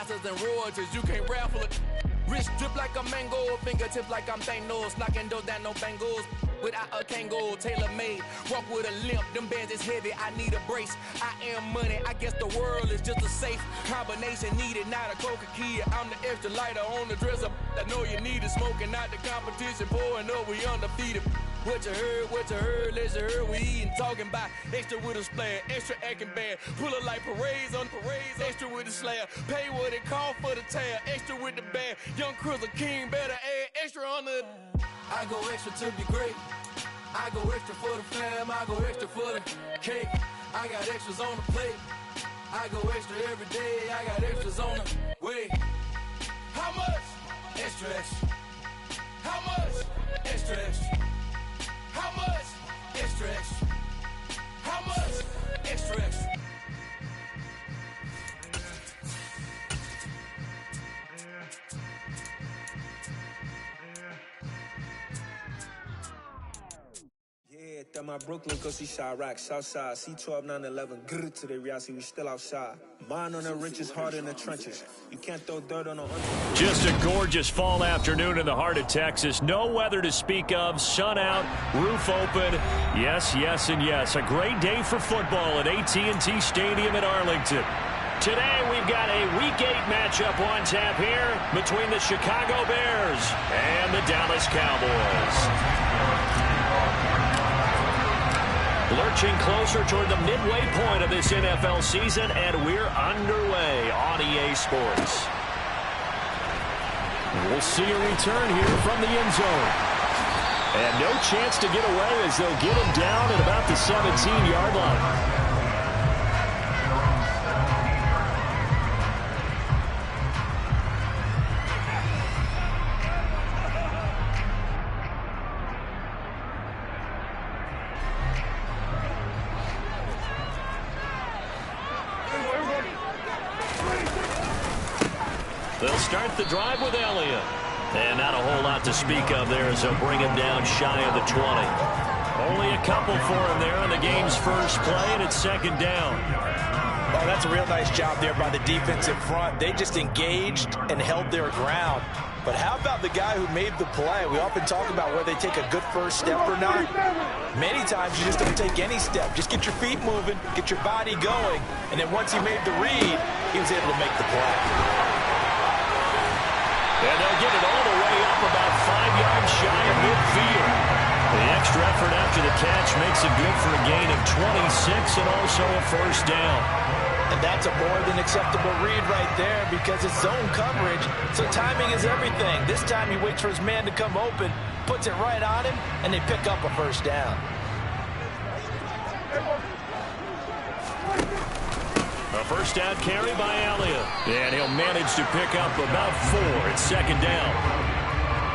sponsors and royalties, you can't raffle it. Wrist drip like a mango, fingertips like I'm Thanos, knocking those down, no bangles. Without a Kango, tailor-made, walk with a limp, them bands is heavy, I need a brace. I am money, I guess the world is just a safe combination needed, not a coca key. I'm the extra lighter on the dresser, I know you need it, smoking out the competition, pouring up, we undefeated. What you heard, let's heard, we eating, talking about extra with a splash, extra acting bad, pull up like parades on parades, extra with the slab, pay what it cost for the tab, extra with the bag, young Crizzle King, better add extra on the. I go extra to be great, I go extra for the fam, I go extra for the cake, I got extras on the plate, I go extra every day, I got extras on the way. How much? Extra, extra. How much? Extra, extra. How much? Extra, extra. How much? Extra, extra. Yeah, that my Brooklyn, cause he shot rock, Southside, C12, 911, grrr to the Riasi, we still outside. Mine on the richest, heart in the trenches. You can't throw dirt on the under. Just a gorgeous fall afternoon in the heart of Texas. No weather to speak of, sun out, roof open. Yes, yes, and yes. A great day for football at AT&T Stadium in Arlington. Today we've got a Week 8 matchup on tap here between the Chicago Bears and the Dallas Cowboys. Lurching closer toward the midway point of this NFL season, and we're underway on EA Sports. We'll see a return here from the end zone. And no chance to get away as they'll get him down at about the 17-yard line. They'll start the drive with Elliott. And not a whole lot to speak of there as they'll bring him down shy of the 20. Only a couple for him there on the game's first play, and it's second down. Oh, that's a real nice job there by the defensive front. They just engaged and held their ground. But how about the guy who made the play? We often talk about whether they take a good first step or not. Many times you just don't take any step. Just get your feet moving, get your body going, and then once he made the read, he was able to make the play. And they'll get it all the way up about 5 yards shy of midfield. The extra effort after the catch makes it good for a gain of 26 and also a first down. And that's a more than acceptable read right there because it's zone coverage, so timing is everything. This time he waits for his man to come open, puts it right on him, and they pick up a first down. A first down carry by Elliott. And he'll manage to pick up about 4. It's second down.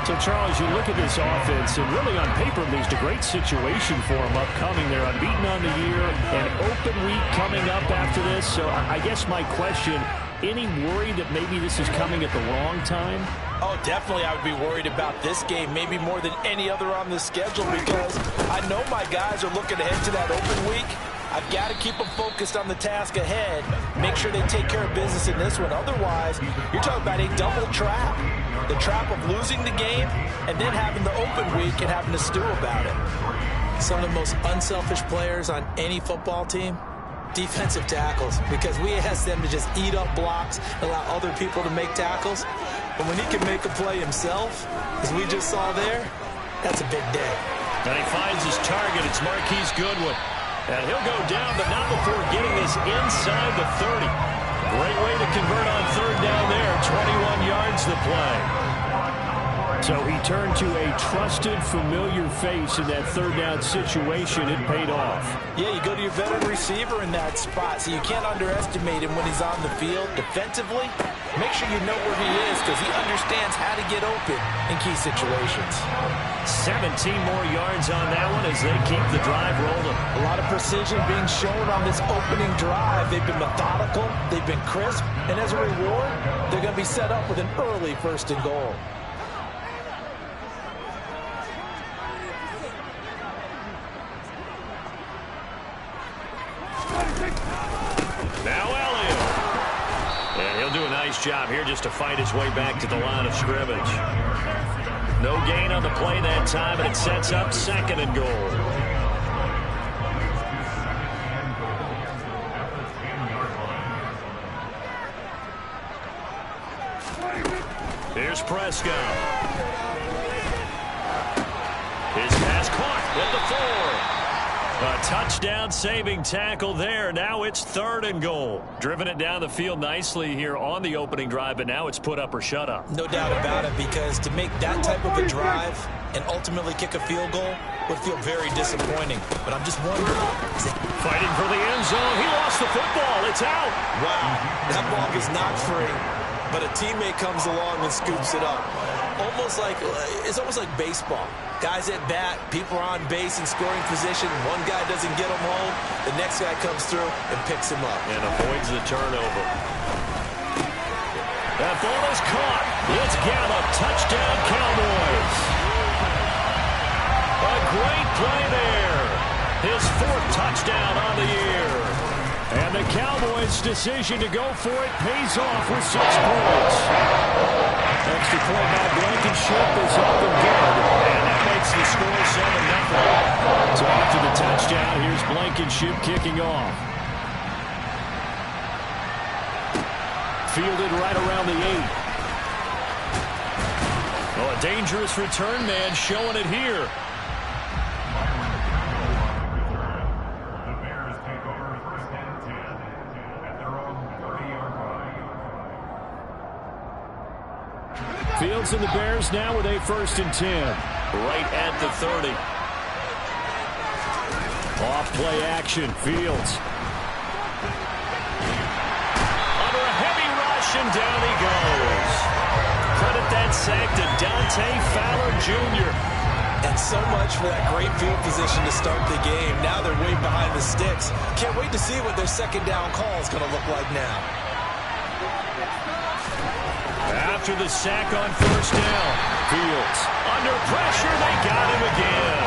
So, Charles, you look at this offense, and really on paper, at least a great situation for them upcoming. They're unbeaten on the year, an open week coming up after this. So I guess my question, any worry that maybe this is coming at the wrong time? Oh, definitely I would be worried about this game, maybe more than any other on the schedule, because I know my guys are looking ahead to that open week. I've got to keep them focused on the task ahead, make sure they take care of business in this one. Otherwise, you're talking about a double trap. The trap of losing the game and then having the open week and having to stew about it. Some of the most unselfish players on any football team, defensive tackles, because we ask them to just eat up blocks, allow other people to make tackles. But when he can make a play himself, as we just saw there, that's a big day. And he finds his target. It's Marquise Goodwin. And he'll go down, but not before getting this inside the 30. Great way to convert on third down there. 21 yards the play. So he turned to a trusted, familiar face in that third down situation. It paid off. Yeah, you go to your veteran receiver in that spot, so you can't underestimate him when he's on the field. Defensively, make sure you know where he is because he understands how to get open in key situations. 17 more yards on that one as they keep the drive rolling. A lot of precision being shown on this opening drive. They've been methodical, they've been crisp, and as a reward, they're going to be set up with an early first and goal. job here just to fight his way back to the line of scrimmage. No gain on the play that time, and it sets up 2nd and goal. Here's Prescott. His pass caught at the 4. A touchdown-saving tackle there. Now it's 3rd and goal. Driven it down the field nicely here on the opening drive, but now it's put up or shut up. No doubt about it, because to make that type of a drive and ultimately kick a field goal would feel very disappointing. But I'm just wondering. Fighting for the end zone. He lost the football. It's out. Wow. That ball is not free, but a teammate comes along and scoops it up. It's almost like baseball. Guys at bat, people are on base in scoring position. One guy doesn't get him home. The next guy comes through and picks him up. And avoids the turnover. That ball is caught. It's Gallup. Touchdown, Cowboys. A great play there. His 4th touchdown on the year. And the Cowboys' decision to go for it pays off with 6 points. Extra point by Blankenship is up and good. And that makes the score 7-0. So after the touchdown, here's Blankenship kicking off. Fielded right around the 8. Oh, a dangerous return man showing it here. Fields and the Bears now with a 1st and 10. Right at the 30. Off play action. Fields. Under a heavy rush, and down he goes. Credit that sack to Dante Fowler Jr. And so much for that great field position to start the game. Now they're way behind the sticks. Can't wait to see what their 2nd down call is going to look like now. After the sack on 1st down, Fields under pressure. They got him again.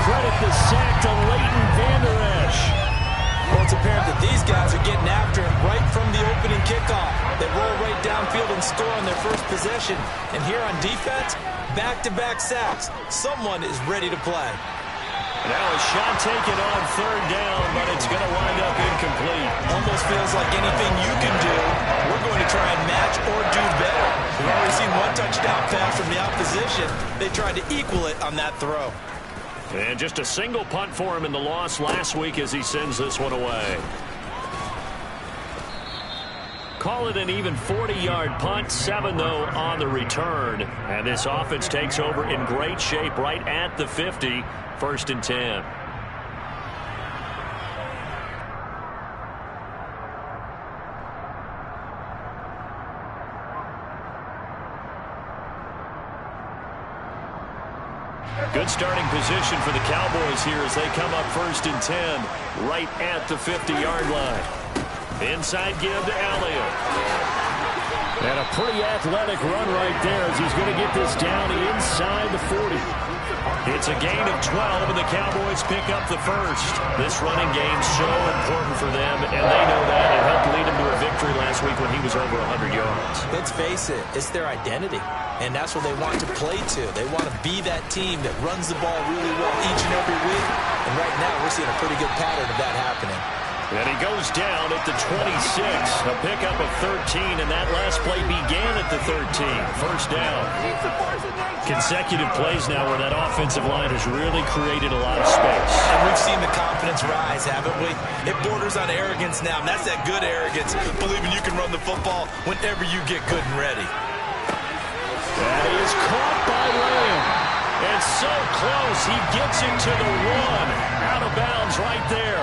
Credit the sack to Leighton Vander Esch. Well, it's apparent that these guys are getting after him right from the opening kickoff. They roll right downfield and score on their first possession. And here on defense, back-to-back sacks. Someone is ready to play. Now a shot taken on 3rd down, but it's going to wind up incomplete. Almost feels like anything you can do, we're going to try and match or do better. We've already seen 1 touchdown pass from the opposition. They tried to equal it on that throw. And just a single punt for him in the loss last week as he sends this one away. Call it an even 40-yard punt, 7 though on the return. And this offense takes over in great shape right at the 50, 1st and 10. Good starting position for the Cowboys here as they come up 1st and 10 right at the 50-yard line. Inside give to Elliott. And a pretty athletic run right there as he's going to get this down inside the 40. It's a gain of 12, and the Cowboys pick up the 1st. This running game's so important for them, and they know that. It helped lead them to a victory last week when he was over 100 yards. Let's face it, it's their identity, and that's what they want to play to. They want to be that team that runs the ball really well each and every week, and right now we're seeing a pretty good pattern of that happening. And he goes down at the 26, a pickup of 13, and that last play began at the 13, 1st down. Consecutive plays now where that offensive line has really created a lot of space. And we've seen the confidence rise, haven't we? It borders on arrogance now, and that's that good arrogance, believing you can run the football whenever you get good and ready. That is caught by Lamb. And so close, he gets it to the 1. Out of bounds right there.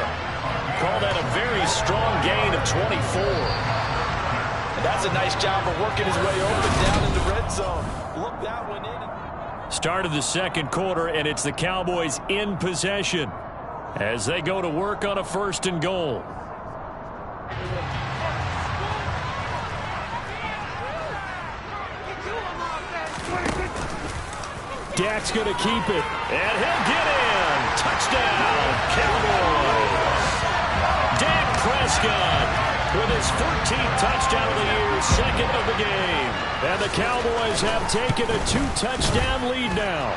Call that a very strong gain of 24. And that's a nice job of working his way open down in the red zone. Look that one in. Start of the 2nd quarter, and it's the Cowboys in possession as they go to work on a 1st and goal. Dak's going to keep it, and he'll get in. Touchdown, Cowboys. Dak Prescott with his 14th touchdown of the year, second of the game. And the Cowboys have taken a 2-touchdown lead now.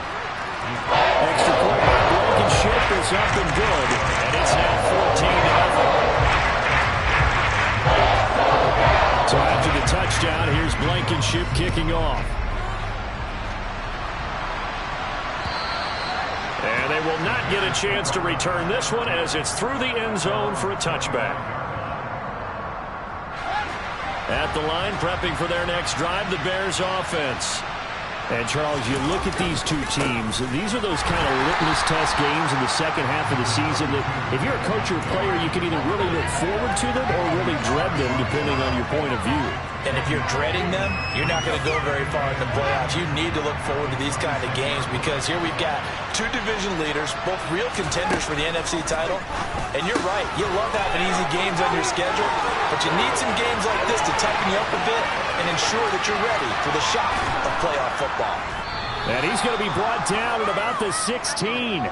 Extra point by Blankenship is up and good, and it's now 14-0. So after the touchdown, here's Blankenship kicking off. And they will not get a chance to return this one as it's through the end zone for a touchback. At the line, prepping for their next drive, the Bears offense. And, Charles, you look at these two teams, these are those kind of litmus test games in the second half of the season that if you're a coach or a player, you can either really look forward to them or really dread them, depending on your point of view. And if you're dreading them, you're not going to go very far in the playoffs. You need to look forward to these kind of games because here we've got two division leaders, both real contenders for the NFC title. And you're right, you love having easy games on your schedule, but you need some games like this to toughen you up a bit and ensure that you're ready for the shock of playoff football. And he's going to be brought down at about the 16.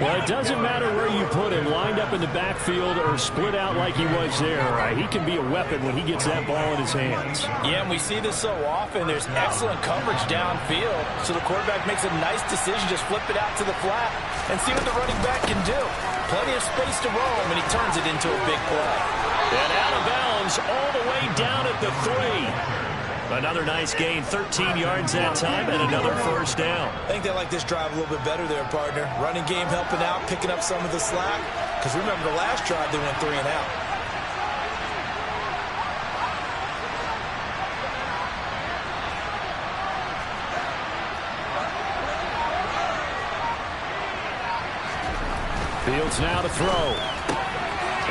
Well, it doesn't matter where you put him, lined up in the backfield or split out like he was there. He can be a weapon when he gets that ball in his hands. Yeah, and we see this so often. There's excellent coverage downfield, so the quarterback makes a nice decision, just flip it out to the flat and see what the running back can do. Plenty of space to roam, and he turns it into a big play. And out of bounds all the way down at the 3. Another nice gain, 13 yards that time, and another first down. I think they like this drive a little bit better there, partner. Running game helping out, picking up some of the slack. Because remember the last drive, they went 3 and out. Fields now to throw.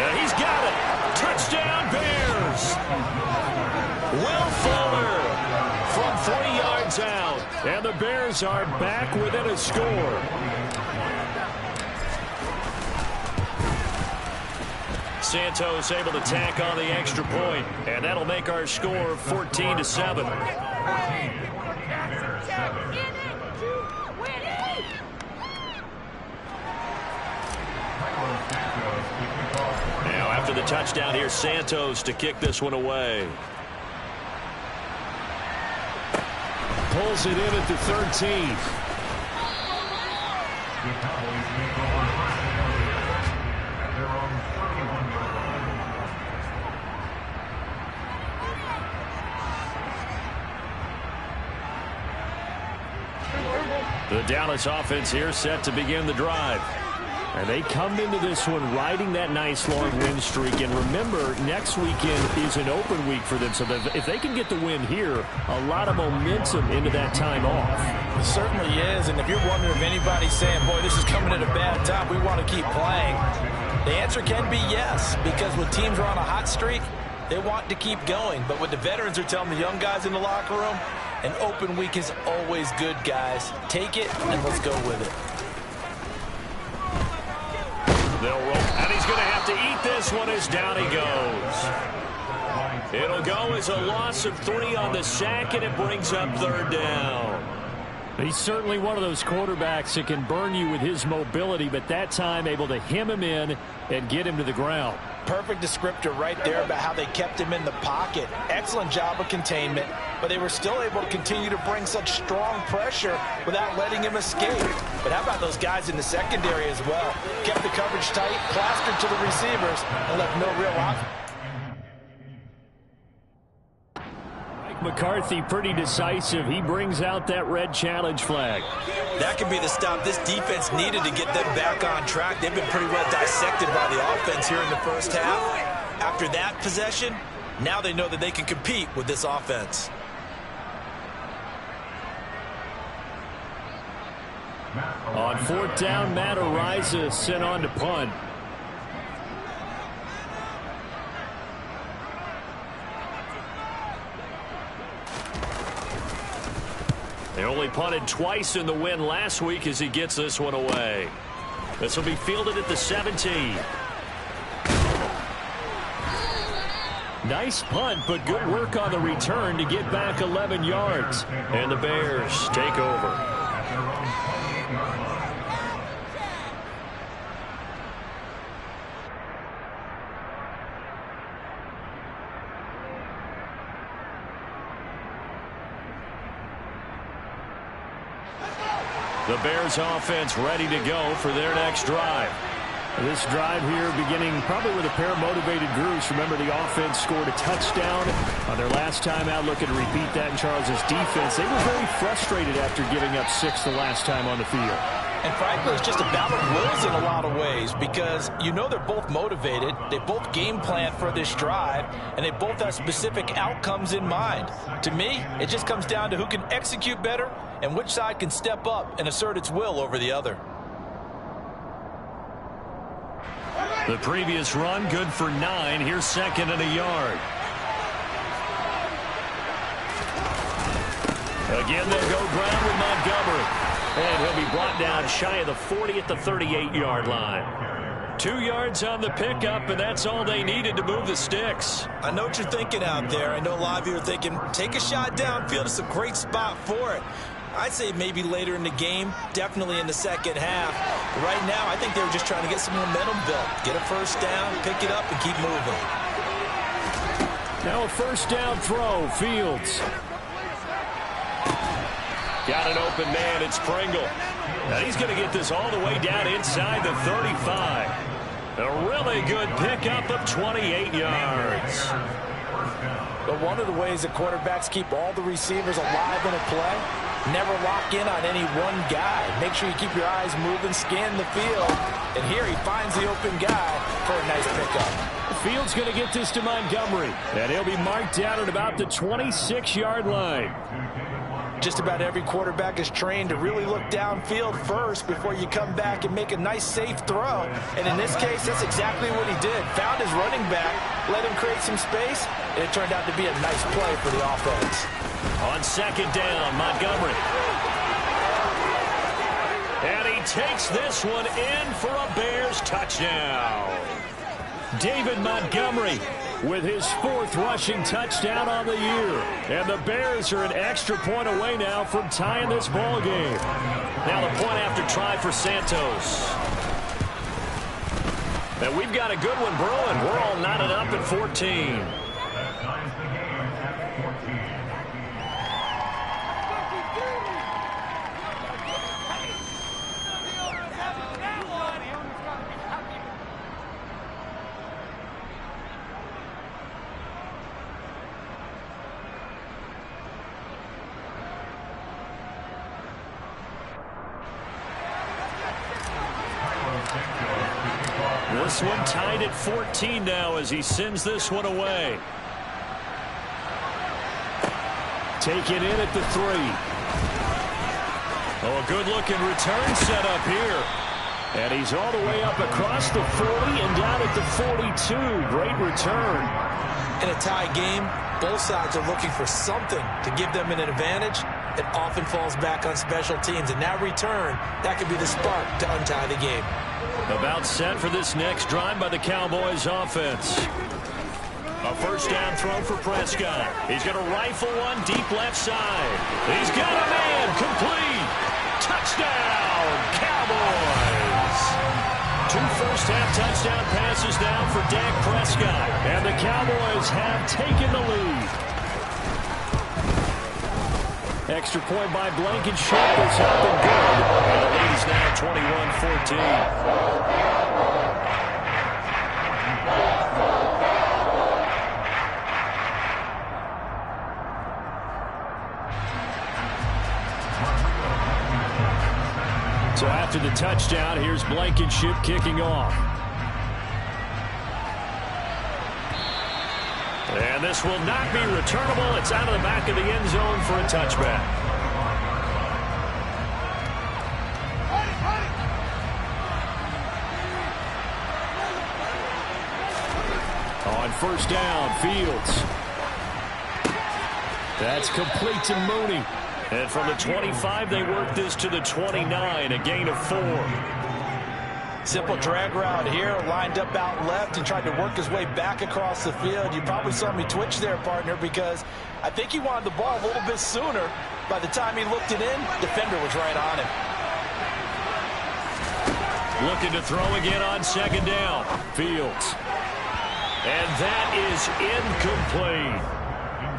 And he's got it. Touchdown, Bears. Will Fuller from 3 yards out. And the Bears are back within a score. Santos able to tack on the extra point, and that'll make our score 14-7. Now after the touchdown, here's Santos to kick this one away. Pulls it in at the 13. The Dallas offense here set to begin the drive. And they come into this one riding that nice long win streak. And remember, next weekend is an open week for them. So if they can get the win here, a lot of momentum into that time off. It certainly is. And if you're wondering if anybody's saying, boy, this is coming at a bad time, we want to keep playing, the answer can be yes. Because when teams are on a hot streak, they want to keep going. But what the veterans are telling the young guys in the locker room, an open week is always good, guys. Take it, and let's go with it. They'll roll, and he's going to have to eat this one as down he goes. It'll go as a loss of 3 on the sack, and it brings up third down. He's certainly one of those quarterbacks that can burn you with his mobility, but that time able to hem him in and get him to the ground. Perfect descriptor right there about how they kept him in the pocket. Excellent job of containment, but they were still able to continue to bring such strong pressure without letting him escape. But how about those guys in the secondary as well? Kept the coverage tight, plastered to the receivers, and left no real option. McCarthy pretty decisive. He brings out that red challenge flag. That could be the stop this defense needed to get them back on track. They've been pretty well dissected by the offense here in the first half. After that possession, now they know that they can compete with this offense. On 4th down, Matt Ariza sent on to punt. They only punted twice in the win last week as he gets this one away. This will be fielded at the 17. Nice punt, but good work on the return to get back 11 yards. And the Bears take over. The Bears offense ready to go for their next drive. This drive here beginning probably with a pair of motivated groups. Remember, the offense scored a touchdown on their last time out. Looking to repeat that in Charles' defense. They were very frustrated after giving up 6 the last time on the field. And frankly, it's just a battle of wills in a lot of ways because you know they're both motivated. They both game plan for this drive, and they both have specific outcomes in mind. To me, it just comes down to who can execute better and which side can step up and assert its will over the other. The previous run, good for 9. Here's 2nd and a yard. Again, they'll go ground with Montgomery. And he'll be brought down shy of the 40 at the 38-yard line. 2 yards on the pickup, and that's all they needed to move the sticks. I know what you're thinking out there. I know a lot of you are thinking, take a shot downfield. It's a great spot for it. I'd say maybe later in the game, definitely in the second half. But right now, I think they were just trying to get some momentum built. Get a first down, pick it up, and keep moving. Now a first down throw, Fields. Got an open man, it's Pringle. Now he's going to get this all the way down inside the 35. A really good pickup of 28 yards. But one of the ways that quarterbacks keep all the receivers alive in a play, never lock in on any one guy. Make sure you keep your eyes moving, scan the field. And here he finds the open guy for a nice pickup. Fields going to get this to Montgomery. And he'll be marked down at about the 26-yard line. Just about every quarterback is trained to really look downfield first before you come back and make a nice, safe throw. And in this case, that's exactly what he did. Found his running back, let him create some space, and it turned out to be a nice play for the offense. On 2nd down, Montgomery. And he takes this one in for a Bears touchdown. David Montgomery with his 4th rushing touchdown on the year. And the Bears are an extra point away now from tying this ball game. Now the point after try for Santos. And we've got a good one brewing. We're all knotted up at 14. This one tied at 14 now as he sends this one away. Taken in at the 3. Oh, a good-looking return set up here. And he's all the way up across the 40 and down at the 42. Great return. In a tie game, both sides are looking for something to give them an advantage. It often falls back on special teams. And that return, that could be the spark to untie the game. About set for this next drive by the Cowboys offense. A first down throw for Prescott. He's going to rifle one deep left side. He's got a man complete. Touchdown, Cowboys. 2 first-half touchdown passes now for Dak Prescott. And the Cowboys have taken the lead. Extra point by Blankenship has happened good. And the lead is now 21-14. So after the touchdown, here's Blankenship kicking off. And this will not be returnable. It's out of the back of the end zone for a touchback. On first down, Fields. That's complete to Mooney. And from the 25, they work this to the 29, a gain of 4. Simple drag route here, lined up out left and tried to work his way back across the field. You probably saw me twitch there, partner, because I think he wanted the ball a little bit sooner. By the time he looked it in, defender was right on him. Looking to throw again on second down. Fields. And that is incomplete.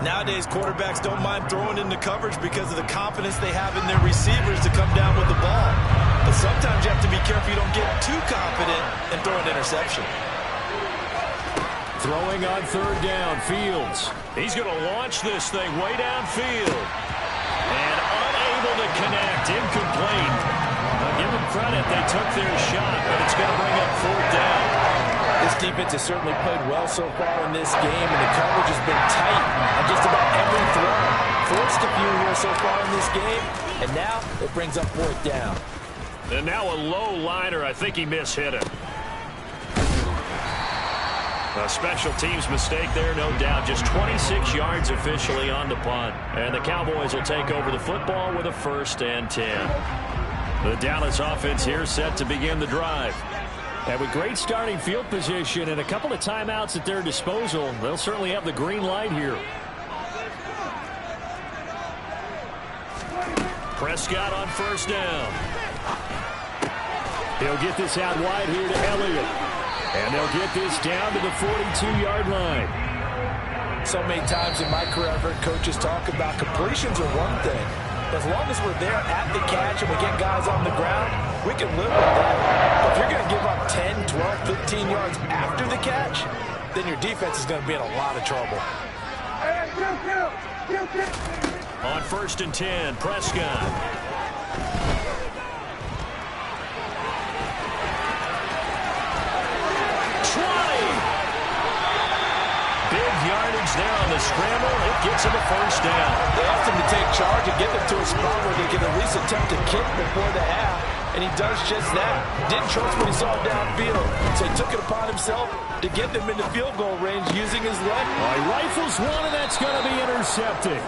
Nowadays, quarterbacks don't mind throwing into coverage because of the confidence they have in their receivers to come down with the ball. But sometimes you have to be careful you don't get too confident and throw an interception. Throwing on third down, Fields. He's going to launch this thing way downfield. And unable to connect, incomplete. I'll give them credit, they took their shot, but it's going to bring up fourth down. This defense has certainly played well so far in this game, and the coverage has been tight on just about every throw. Forced a few here so far in this game, and now it brings up fourth down. And now a low liner. I think he mishit it. A special teams mistake there, no doubt. Just 26 yards officially on the punt. And the Cowboys will take over the football with a 1st and 10. The Dallas offense here set to begin the drive. And with great starting field position and a couple of timeouts at their disposal, they'll certainly have the green light here. Prescott on 1st down. He'll get this out wide here to Elliott. And they'll get this down to the 42-yard line. So many times in my career, I've heard coaches talk about completions are one thing. As long as we're there at the catch and we get guys on the ground, we can live with that. But if you're going to give up 10, 12, 15 yards after the catch, then your defense is going to be in a lot of trouble. On 1st and 10, Prescott. Yardage there on the scramble. It gets him a 1st down. They asked him to take charge and get them to a spot where they can at least attempt to kick before the half, and he does just that. Didn't trust what he saw downfield, so he took it upon himself to get them into field goal range using his leg. He rifles one, and that's going to be intercepted.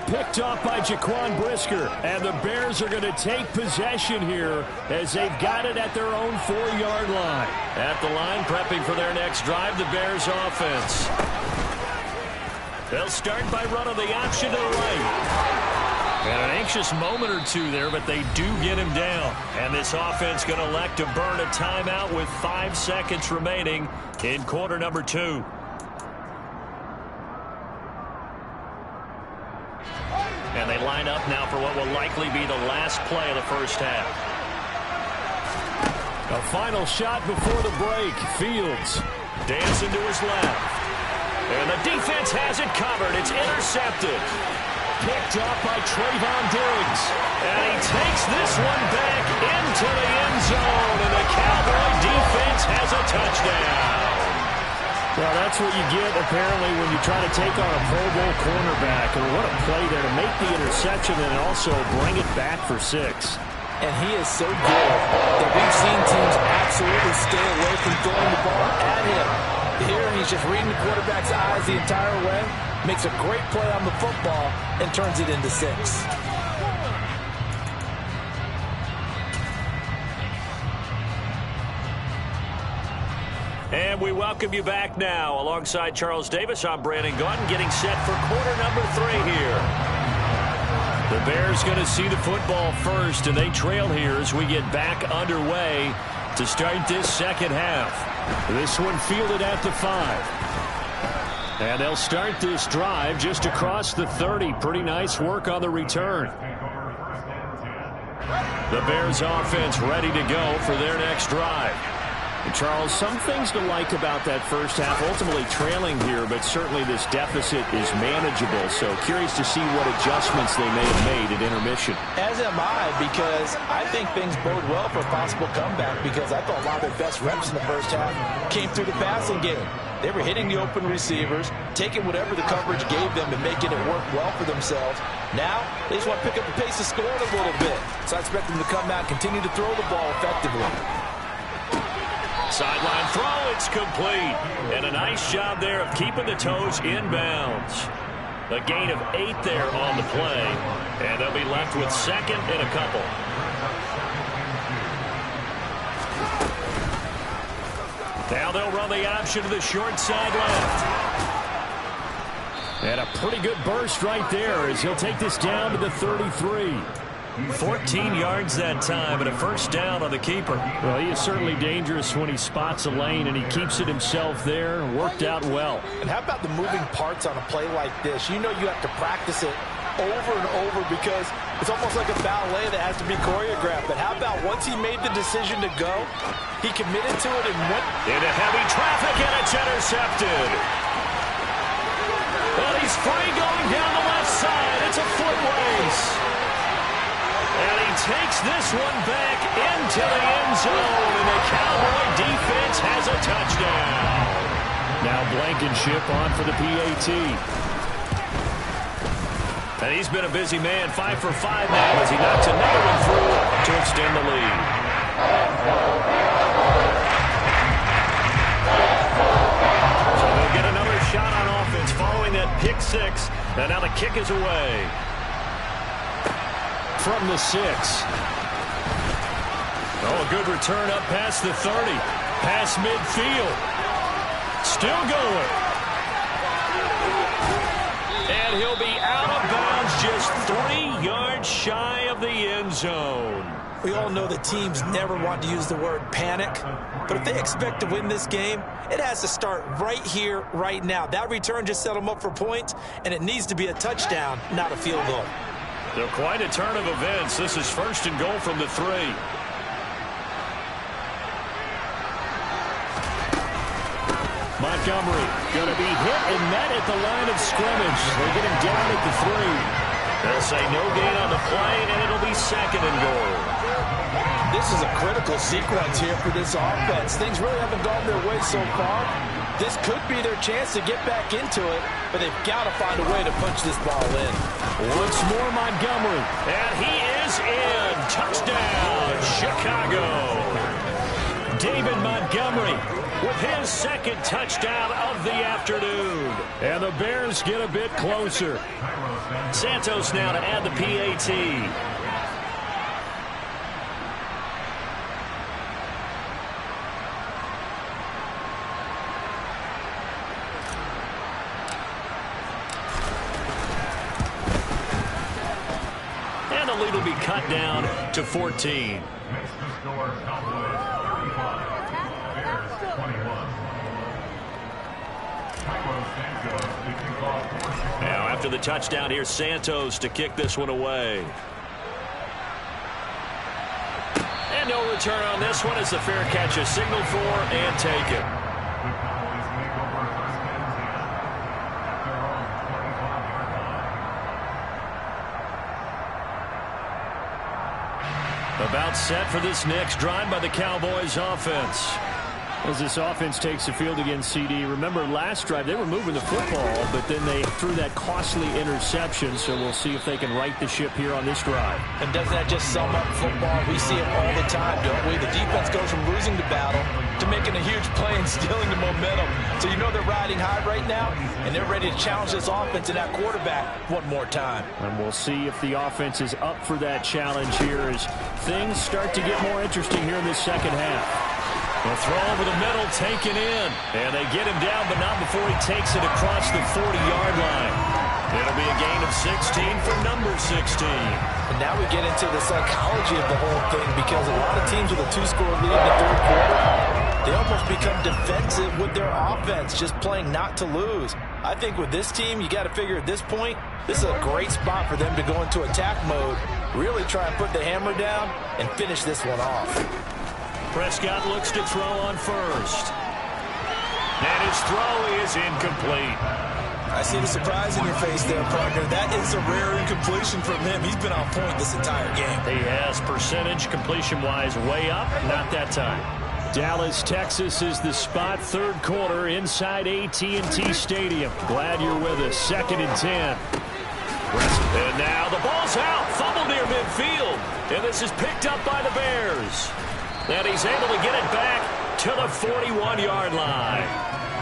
Picked off by Jaquan Brisker, and the Bears are going to take possession here as they've got it at their own 4-yard line. At the line, prepping for their next drive, the Bears offense. They'll start by running the option to the right. And an anxious moment or two there, but they do get him down. And this offense going to elect to burn a timeout with 5 seconds remaining in quarter number 2. And they line up now for what will likely be the last play of the first half. A final shot before the break. Fields dancing to his left. And the defense has it covered. It's intercepted. Picked up by Trayvon Diggs. And he takes this one back into the end zone. And the Cowboy defense has a touchdown. Well, that's what you get, apparently, when you try to take on a Pro Bowl cornerback. And what a play there to make the interception and also bring it back for 6. And he is so good that we've seen teams absolutely stay away from throwing the ball at him. Here, he's just reading the quarterback's eyes the entire way, makes a great play on the football, and turns it into 6. And we welcome you back now. Alongside Charles Davis, I'm Brandon Gaudin, getting set for quarter number 3 here. The Bears going to see the football first, and they trail here as we get back underway to start this second half. This one fielded at the 5. And they'll start this drive just across the 30. Pretty nice work on the return. The Bears offense ready to go for their next drive. And Charles, some things to like about that first half. Ultimately trailing here, but certainly this deficit is manageable. So curious to see what adjustments they may have made at intermission. As am I, because I think things bode well for a possible comeback, because I thought a lot of their best reps in the first half came through the passing game. They were hitting the open receivers, taking whatever the coverage gave them and making it work well for themselves. Now, they just want to pick up the pace of scoring a little bit. So I expect them to come out and continue to throw the ball effectively. Sideline throw, it's complete. And a nice job there of keeping the toes inbounds. A gain of 8 there on the play. And they'll be left with 2nd and a couple. Now they'll run the option to the short side left. And a pretty good burst right there as he'll take this down to the 33. 14 yards that time and a first down on the keeper. Well, he is certainly dangerous when he spots a lane, and he keeps it himself there. Worked out well. And how about the moving parts on a play like this? You know you have to practice it over and over because it's almost like a ballet that has to be choreographed. But how about once he made the decision to go, he committed to it and went into heavy traffic, and it's intercepted. Well, he's free going down the left side. It's a foot race. And he takes this one back into the end zone, and the Cowboy defense has a touchdown. Now Blankenship on for the PAT. And he's been a busy man, 5 for 5 now as he knocks another one through to extend the lead. So they'll get another shot on offense following that pick six. And now the kick is away. From the 6. Oh, a good return up past the 30. Past midfield. Still going. And he'll be out of bounds just 3 yards shy of the end zone. We all know that teams never want to use the word panic, but if they expect to win this game, it has to start right here, right now. That return just set them up for points, and it needs to be a touchdown, not a field goal. So quite a turn of events. This is first and goal from the 3. Montgomery going to be hit and met at the line of scrimmage. They get him down at the 3. They'll say no gain on the play, and it'll be second and goal. This is a critical sequence here for this offense. Things really haven't gone their way so far. This could be their chance to get back into it, but they've got to find a way to punch this ball in. Once more Montgomery. And he is in. Touchdown, Chicago. David Montgomery with his second touchdown of the afternoon. And the Bears get a bit closer. Santos now to add the PAT. And the lead will be cut down to 14. Now after the touchdown, here's Santos to kick this one away. And no return on this one as the fair catch is signaled for and taken. About set for this next drive by the Cowboys offense. As this offense takes the field against CD, remember last drive they were moving the football, but then they threw that costly interception, so we'll see if they can right the ship here on this drive. And doesn't that just sum up football? We see it all the time, don't we? The defense goes from losing the battle to making a huge play and stealing the momentum. So you know they're riding high right now, and they're ready to challenge this offense and that quarterback one more time. And we'll see if the offense is up for that challenge here as things start to get more interesting here in this second half. The throw over the middle, taken in. And they get him down, but not before he takes it across the 40-yard line. It'll be a gain of 16 for number 16. And now we get into the psychology of the whole thing because a lot of teams with a 2-score lead in the third quarter, they almost become defensive with their offense, just playing not to lose. I think with this team, you got to figure at this point, this is a great spot for them to go into attack mode, really try and put the hammer down and finish this one off. Prescott looks to throw on first. And his throw is incomplete. I see the surprise in your face there, partner. That is a rare incompletion from him. He's been on point this entire game. He has percentage completion-wise way up. Not that time. Dallas, Texas is the spot, third quarter inside AT&T Stadium. Glad you're with us. 2nd and 10. And now the ball's out. Fumble near midfield. And this is picked up by the Bears. And he's able to get it back to the 41-yard line.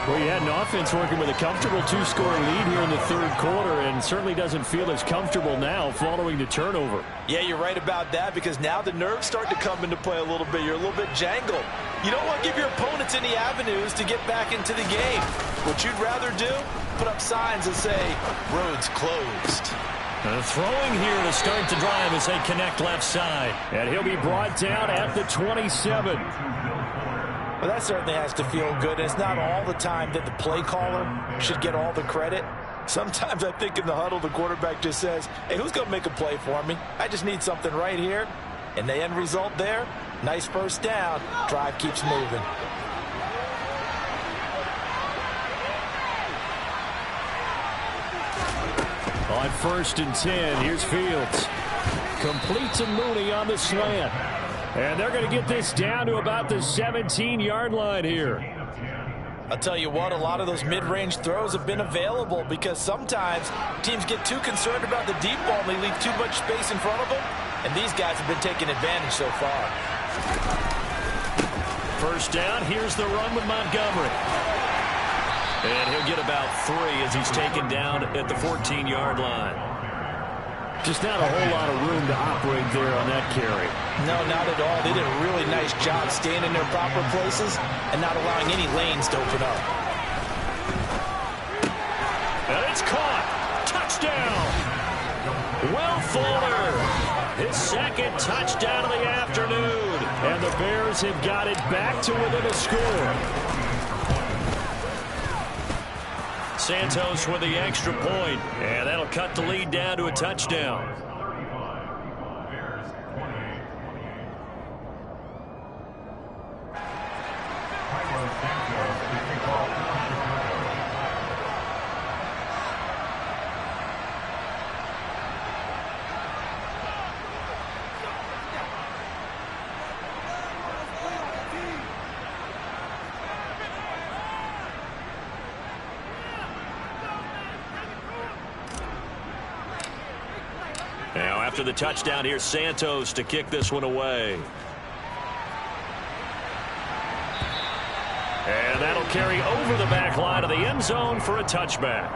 Well, you had an offense working with a comfortable 2-score lead here in the third quarter and certainly doesn't feel as comfortable now following the turnover. Yeah, you're right about that because now the nerves start to come into play a little bit. You're a little bit jangled. You don't want to give your opponents any avenues to get back into the game. What you'd rather do, put up signs that say, roads closed. Throwing here to start the drive as they connect left side. And he'll be brought down at the 27. Well, that certainly has to feel good. It's not all the time that the play caller should get all the credit. Sometimes I think in the huddle, the quarterback just says, hey, who's going to make a play for me? I just need something right here. And the end result there, nice first down. Drive keeps moving. On 1st and 10, here's Fields. Complete to Mooney on the slant. And they're going to get this down to about the 17-yard line here. I'll tell you what, a lot of those mid-range throws have been available because sometimes teams get too concerned about the deep ball and they leave too much space in front of them. And these guys have been taking advantage so far. First down, here's the run with Montgomery. And he'll get about 3 as he's taken down at the 14-yard line. Just not a whole lot of room to operate there on that carry. No, not at all. They did a really nice job staying in their proper places and not allowing any lanes to open up. And it's caught. Touchdown. Will Fuller. His second touchdown of the afternoon. And the Bears have got it back to within a score. Santos with the extra point, and that'll cut the lead down to a touchdown. Now after the touchdown, here's Santos to kick this one away. And that'll carry over the back line of the end zone for a touchback.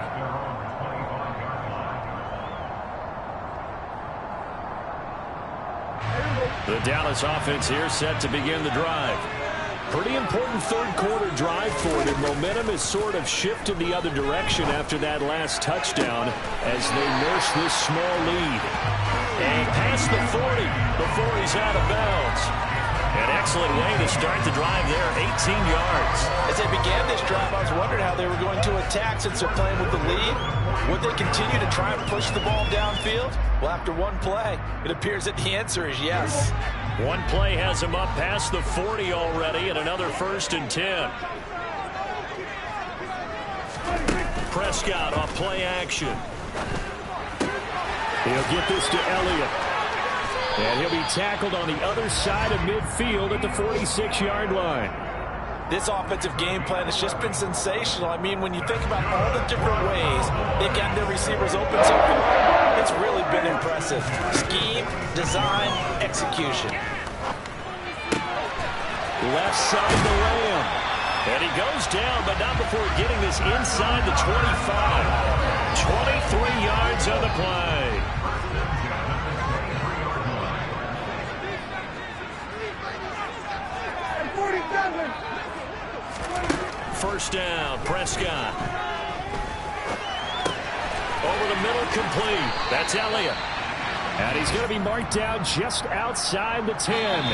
The Dallas offense here set to begin the drive. Pretty important third-quarter drive for them. Momentum has sort of shifted the other direction after that last touchdown as they nurse this small lead. And past the 40 before he's out of bounds. An excellent way to start the drive there, 18 yards. As they began this drive, I was wondering how they were going to attack since they're playing with the lead. Would they continue to try and push the ball downfield? Well, after one play, it appears that the answer is yes. One play has him up past the 40 already, and another 1st and 10. Prescott off play action. He'll get this to Elliott. And he'll be tackled on the other side of midfield at the 46-yard line. This offensive game plan has just been sensational. I mean, when you think about all the different ways they've gotten their receivers open so far, it's really been impressive. Scheme, design, execution. Left side to Lamb. And he goes down, but not before getting this inside the 25. 23 yards on the play. First down, Prescott. Over the middle, complete. That's Elliott. And he's going to be marked down just outside the 10.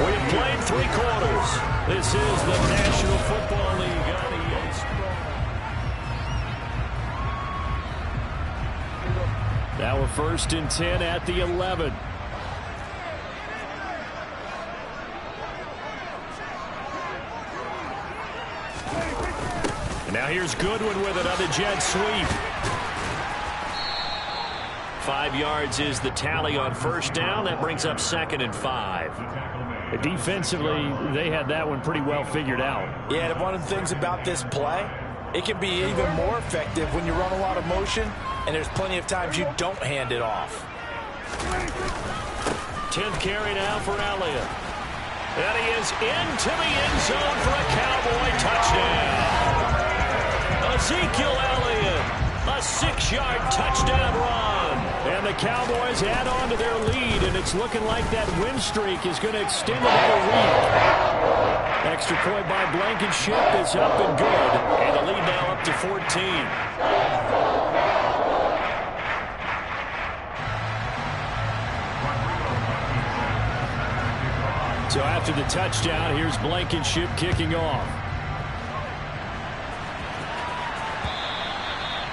We have played 3 quarters. This is the National Football League on EA Sports. Now we're 1st and 10 at the 11. And now here's Goodwin with it on the jet sweep. 5 yards is the tally on first down. That brings up 2nd and 5. Defensively, they had that one pretty well figured out. Yeah, and one of the things about this play, it can be even more effective when you run a lot of motion, and there's plenty of times you don't hand it off. 10th carry now for Elliott. And he is into the end zone for a Cowboy touchdown. Ezekiel Elliott, a 6-yard touchdown run. And the Cowboys add on to their lead, and it's looking like that win streak is going to extend another week. Extra point by Blankenship is up and good. And the lead now up to 14. So after the touchdown, here's Blankenship kicking off.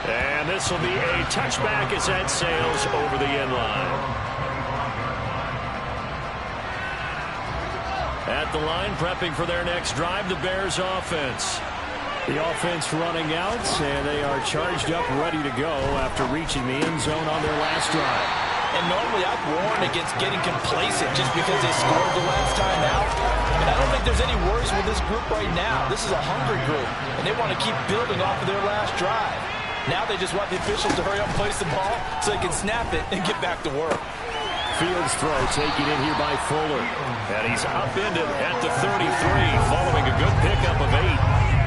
And this will be a touchback as that sails over the end line. At the line, prepping for their next drive, the Bears offense. The offense running out, and they are charged up, ready to go after reaching the end zone on their last drive. And normally I'd warn against getting complacent just because they scored the last time out. And I don't think there's any worries with this group right now. This is a hungry group, and they want to keep building off of their last drive. Now they just want the officials to hurry up and place the ball so they can snap it and get back to work. Fields throw taken in here by Fuller. And he's upended at the 33 following a good pickup of 8.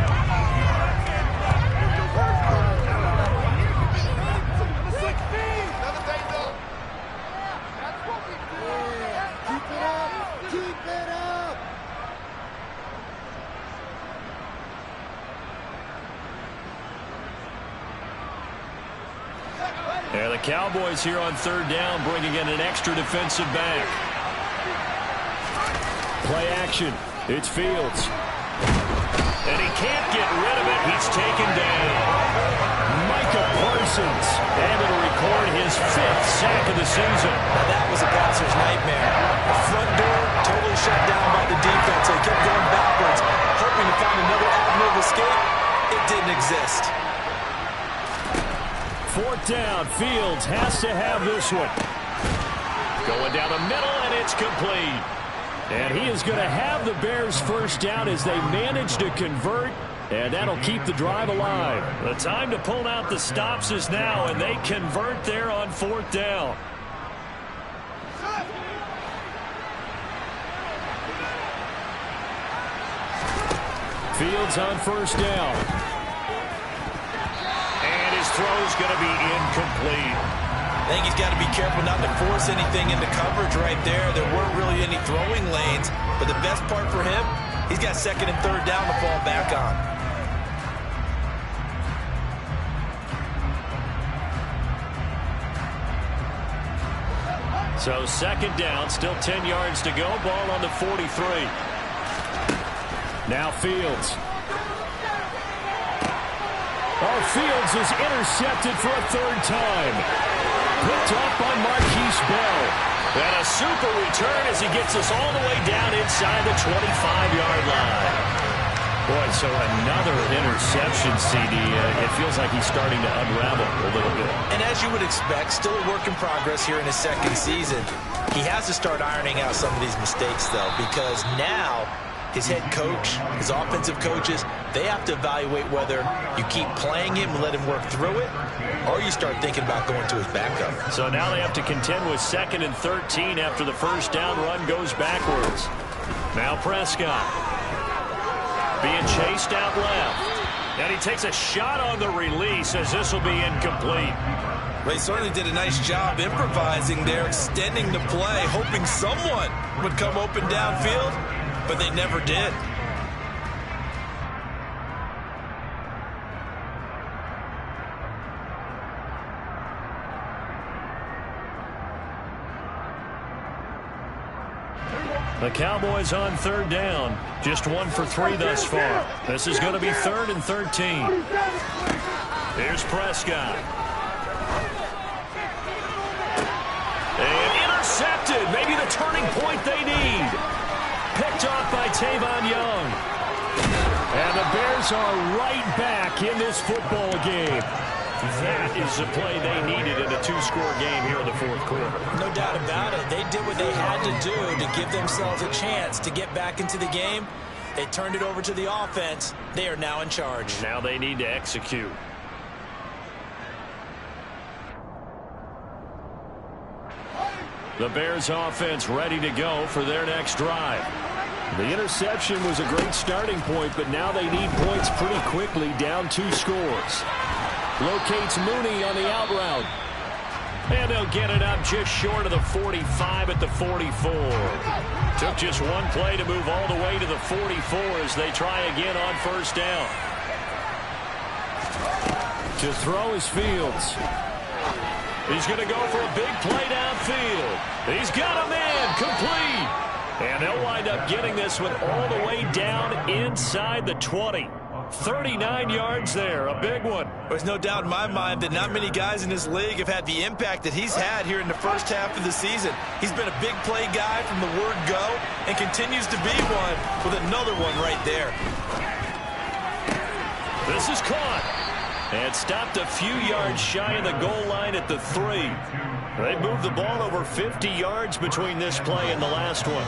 And the Cowboys here on third down, bringing in an extra defensive back. Play action. It's Fields. And he can't get rid of it. He's taken down. Micah Parsons able to record his 5th sack of the season. Now that was a passer's nightmare. The front door totally shut down by the defense. They kept going backwards, hoping to find another avenue of escape. It didn't exist. 4th down. Fields has to have this one. Going down the middle, and it's complete. And he is going to have the Bears first down as they manage to convert, and that'll keep the drive alive. The time to pull out the stops is now, and they convert there on 4th down. Fields on 1st down. Throw's going to be incomplete. I think he's got to be careful not to force anything into coverage right there. There weren't really any throwing lanes, but the best part for him, he's got 2nd and 3rd down to fall back on. So 2nd down, still 10 yards to go. Ball on the 43. Now Fields. Oh, Fields is intercepted for a 3rd time. Picked up by Marquise Bell. And a super return as he gets us all the way down inside the 25-yard line. Boy, so another interception, CD. It feels like he's starting to unravel a little bit. And as you would expect, still a work in progress here in his 2nd season. He has to start ironing out some of these mistakes, though, because now his head coach, his offensive coaches, they have to evaluate whether you keep playing him and let him work through it, or you start thinking about going to his backup. So now they have to contend with 2nd and 13 after the 1st down run goes backwards. Now Prescott being chased out left. And he takes a shot on the release as this will be incomplete. They certainly did a nice job improvising there, extending the play, hoping someone would come open downfield, but they never did. The Cowboys on 3rd down. Just 1 for 3 thus far. This is going to be 3rd and 13. Here's Prescott. And intercepted. Maybe the turning point they need. Picked off by Tavon Young. And the Bears are right back in this football game. That is the play they needed in a 2-score game here in the 4th quarter. No doubt about it. They did what they had to do to give themselves a chance to get back into the game. They turned it over to the offense. They are now in charge. Now they need to execute. The Bears offense ready to go for their next drive. The interception was a great starting point, but now they need points pretty quickly, down 2 scores. Locates Mooney on the out route. And they'll get it up just short of the 45 at the 44. Took just one play to move all the way to the 44 as they try again on 1st down. To throw is Fields. He's going to go for a big play downfield. He's got a man complete. And they'll wind up getting this one all the way down inside the 20. 39 yards there, a big one. There's no doubt in my mind that not many guys in this league have had the impact that he's had here in the first half of the season. He's been a big play guy from the word go and continues to be one with another one right there. This is caught and stopped a few yards shy of the goal line at the 3. They moved the ball over 50 yards between this play and the last one.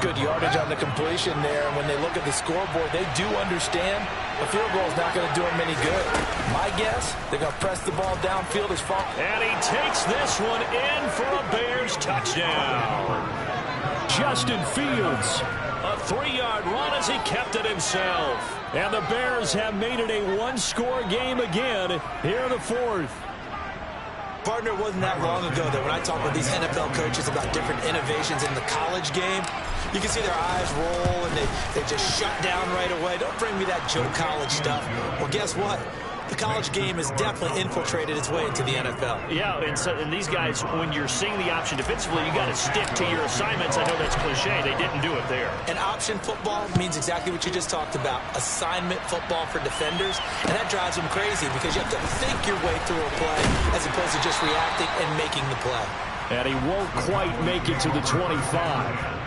Good yardage on the completion there. And when they look at the scoreboard, they do understand a field goal is not going to do them any good. My guess, they're going to press the ball downfield as far. And he takes this one in for a Bears touchdown. Justin Fields, a 3-yard run as he kept it himself. And the Bears have made it a one-score game again here in the 4th. Partner, it wasn't that long ago that when I talk with these NFL coaches about different innovations in the college game, you can see their eyes roll and they just shut down right away. Don't bring me that Joe College stuff. Well, guess what? The college game has definitely infiltrated its way into the NFL. Yeah, and these guys, when you're seeing the option defensively, you got to stick to your assignments. I know that's cliche. They didn't do it there. And option football means exactly what you just talked about, assignment football for defenders, and that drives them crazy because you have to think your way through a play as opposed to just reacting and making the play. And he won't quite make it to the 25.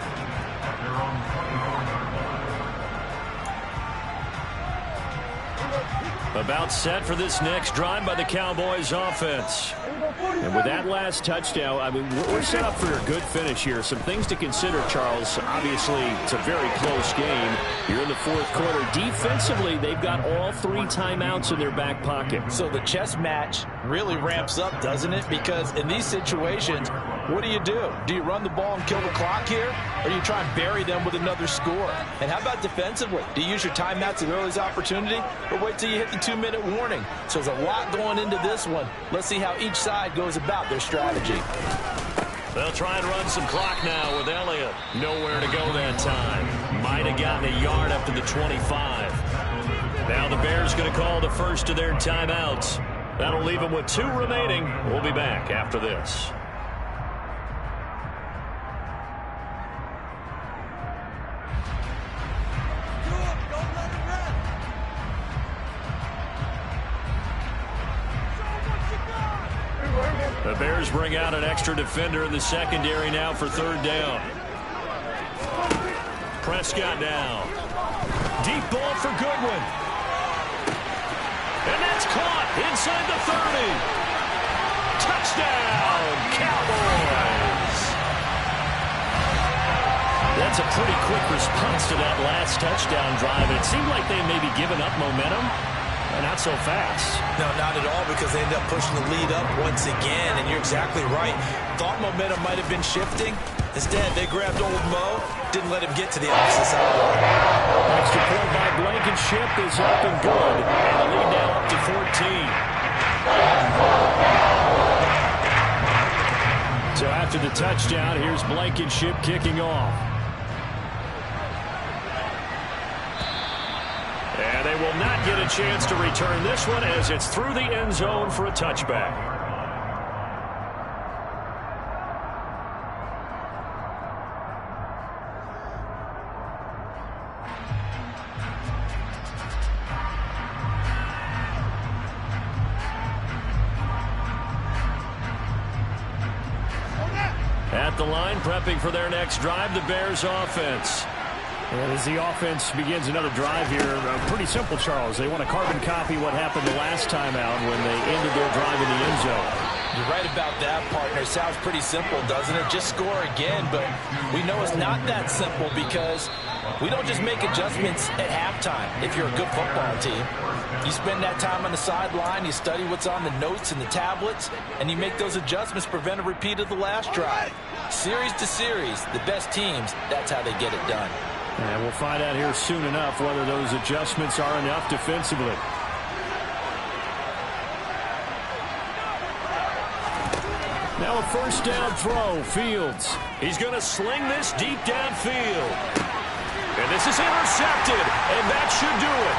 About set for this next drive by the Cowboys offense. And with that last touchdown, I mean, we're set up for a good finish here. Some things to consider, Charles. Obviously, it's a very close game. You're in the 4th quarter. Defensively, they've got all 3 timeouts in their back pocket. So the chess match really ramps up, doesn't it? Because in these situations, what do? Do you run the ball and kill the clock here? Or do you try and bury them with another score? And how about defensively? Do you use your timeouts at earliest opportunity? Or wait till you hit the 2-minute warning? So there's a lot going into this one. Let's see how each side goes about their strategy. They'll try and run some clock now with Elliott. Nowhere to go that time. Might have gotten a yard up to the 25. Now the Bears going to call the first of their timeouts. That'll leave them with 2 remaining. We'll be back after this. The Bears bring out an extra defender in the secondary now for 3rd down. Prescott now. Deep ball for Goodwin. And that's caught inside the 30. Touchdown, Cowboys. That's a pretty quick response to that last touchdown drive. It seemed like they may be giving up momentum. Not so fast. No, not at all, because they ended up pushing the lead up once again, and you're exactly right. Thought momentum might have been shifting. Instead, they grabbed old Mo, didn't let him get to the opposite side. Extra point by Blankenship is up and good, and the lead now up to 14. So after the touchdown, here's Blankenship kicking off. And they will not get a chance to return this one as it's through the end zone for a touchback. At the line, prepping for their next drive, the Bears offense. And as the offense begins another drive here, pretty simple, Charles. They want to carbon copy what happened the last time out when they ended their drive in the end zone. You're right about that, partner. Sounds pretty simple, doesn't it? Just score again, but we know it's not that simple because we don't just make adjustments at halftime if you're a good football team. You spend that time on the sideline, you study what's on the notes and the tablets, and you make those adjustments to prevent a repeat of the last drive. Series to series, the best teams, that's how they get it done. And we'll find out here soon enough whether those adjustments are enough defensively. Now a first down throw, Fields. He's going to sling this deep downfield. And this is intercepted, and that should do it.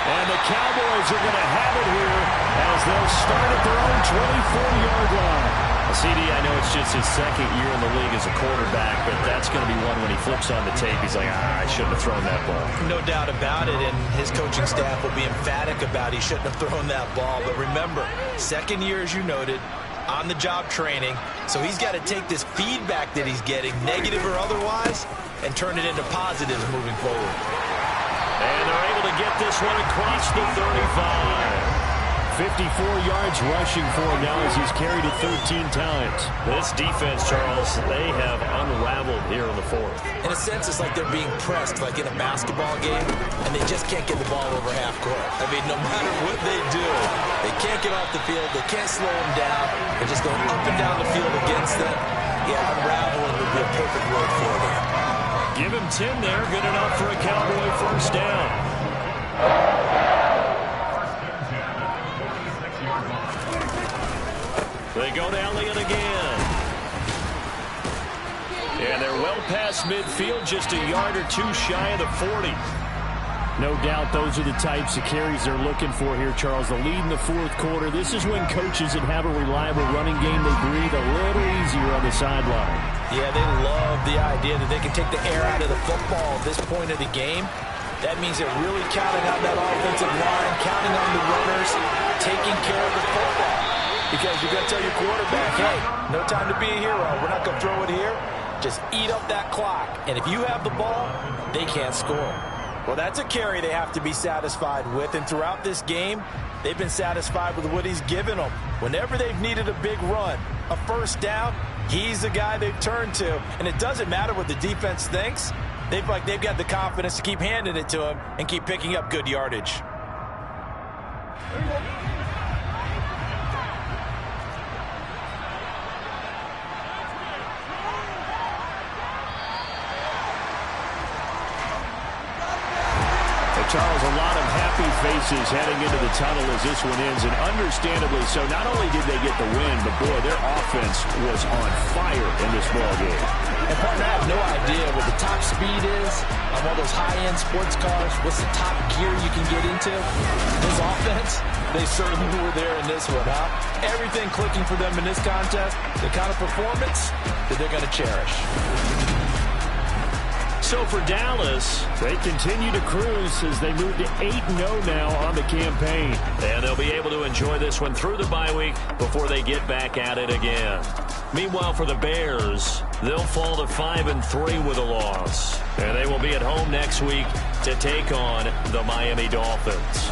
And the Cowboys are going to have it here as they'll start at their own 24-yard line. CD, I know it's just his second year in the league as a quarterback, but that's going to be one when he flips on the tape, he's like, I shouldn't have thrown that ball. No doubt about it, and his coaching staff will be emphatic about he shouldn't have thrown that ball. But remember, second year, as you noted, on-the-job training, so he's got to take this feedback that he's getting, negative or otherwise, and turn it into positives moving forward. And they're able to get this one across the 35. 54 yards rushing for him now as he's carried it 13 times. This defense, Charles, they have unraveled here in the fourth. In a sense, it's like they're being pressed, like in a basketball game, and they just can't get the ball over half court. I mean, no matter what they do, they can't get off the field. They can't slow them down. They're just going up and down the field against them. Yeah, unraveling would be a perfect word for them. Give him 10 there. Good enough for a Cowboy first down. They go to Elliott again. And they're well past midfield, just a yard or two shy of the 40. No doubt those are the types of carries they're looking for here, Charles. The lead in the fourth quarter. This is when coaches that have a reliable running game, they breathe a little easier on the sideline. Yeah, they love the idea that they can take the air out of the football at this point of the game. That means they're really counting on that offensive line, counting on the runners, taking care of the football. Because you're going to tell your quarterback, hey, no time to be a hero. We're not going to throw it here. Just eat up that clock. And if you have the ball, they can't score. Well, that's a carry they have to be satisfied with. And throughout this game, they've been satisfied with what he's given them. Whenever they've needed a big run, a first down, he's the guy they've turned to. And it doesn't matter what the defense thinks. They've got the confidence to keep handing it to him and keep picking up good yardage. Charles, a lot of happy faces heading into the tunnel as this one ends, and understandably so. Not only did they get the win, but boy, their offense was on fire in this ball game. And partner, I have no idea what the top speed is on all those high-end sports cars. What's the top gear you can get into? This offense, they certainly were there in this one, huh? Everything clicking for them in this contest, the kind of performance that they're going to cherish. So for Dallas, they continue to cruise as they move to 8-0 now on the campaign. And they'll be able to enjoy this one through the bye week before they get back at it again. Meanwhile, for the Bears, they'll fall to 5-3 with a loss. And they will be at home next week to take on the Miami Dolphins.